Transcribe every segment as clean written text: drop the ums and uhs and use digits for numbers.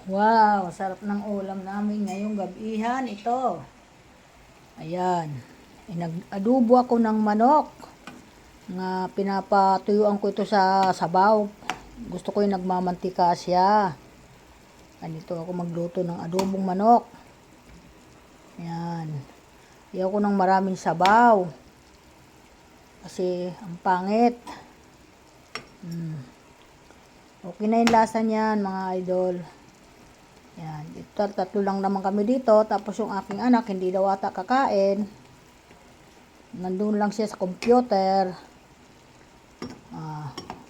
Wow, sarap ng ulam namin ngayong gabihan ito. Ayan. Nag-adobo ako ng manok. Nga pinapatuyuan ko ito sa sabaw. Gusto ko yung nagmamantika siya. Ganito ako magluto ng adobong manok. Ayan. Iyaw ko ng maraming sabaw. Kasi ang pangit. Okay na yung lasa niyan, mga idol. Yan, ito, tatlo lang naman kami dito. Tapos yung aking anak, hindi daw ata kakain. Nandun lang siya sa computer.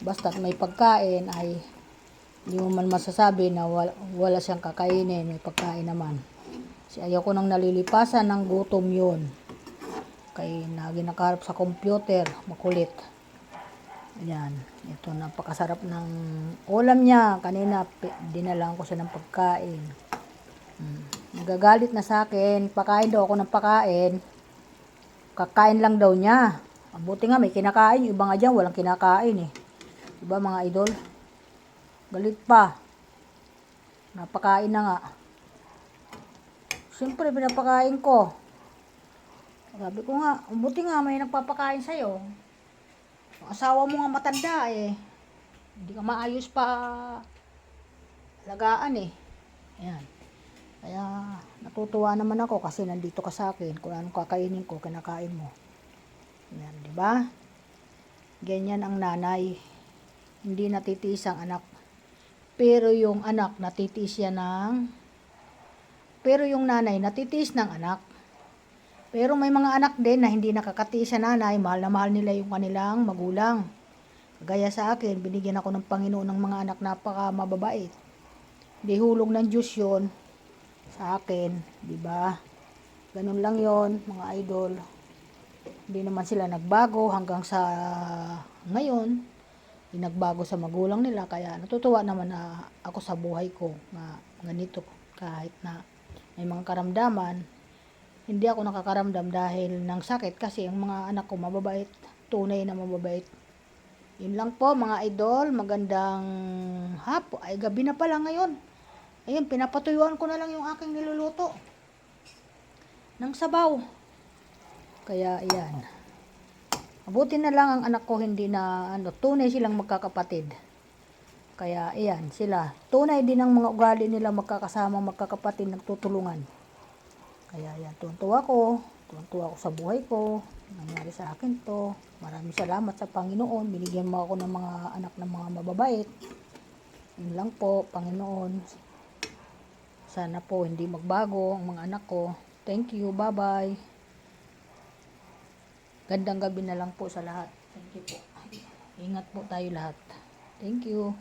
Basta't may pagkain ay hindi mo man masasabi na wala siyang kakainin. May pagkain naman. Kasi ayaw ko nang nalilipasan ng gutom yun. Kaya nakaharap sa computer, makulit. Ayan, ito napakasarap ng ulam niya. Kanina, dinalaan ko siya ng pagkain. Nagagalit na sa akin. Pakain daw ako ng pakain. Kakain lang daw niya. Mabuti nga may kinakain. Yung iba nga dyan, walang kinakain eh. Diba mga idol? Galit pa. Napakain na nga. Siyempre, pinapakain ko. Sabi ko nga, mabuti nga may nagpapakain sa'yo. Ang asawa mo nga matanda eh. Hindi ka maayos pa alagaan eh. Ayan. Kaya natutuwa naman ako kasi nandito ka sa akin. Kung anong kakainin ko, kinakain mo. Ayan, di ba? Ganyan ang nanay. Hindi natitiis ang anak. Pero yung anak natitiis yan Pero yung nanay natitiis ng anak. Pero may mga anak din na hindi nakakatiis sa nanay, mahal na mahal nila yung kanilang magulang. Gaya sa akin, binigyan ako ng Panginoon ng mga anak napaka mababait. Di hulog ng Diyos yun sa akin, di ba? Ganun lang yon mga idol. Hindi naman sila nagbago hanggang sa ngayon. Hindi nagbago sa magulang nila, kaya natutuwa naman na ako sa buhay ko na ganito kahit na may mga karamdaman. Hindi ako nakakaramdam dahil ng sakit kasi ang mga anak ko mababait, tunay na mababait. Yun lang po mga idol, magandang hapon, ay gabi na pala ngayon. Ayun, pinapatuyuan ko na lang yung aking niluluto ng sabaw. Kaya ayan. Mabuti na lang ang anak ko hindi na tunay silang magkakapatid. Kaya ayan, sila tunay din ang mga ugali nila magkakasama, magkakapatid, nagtutulungan. Kaya yan, tuwan-tuwa ko sa buhay ko, nangyari sa akin to. Maraming salamat sa Panginoon, binigyan mo ako ng mga anak ng mga mababait. Yun lang po, Panginoon. Sana po hindi magbago ang mga anak ko. Thank you, bye-bye. Gandang gabi na lang po sa lahat. Thank you po. Ingat po tayo lahat. Thank you.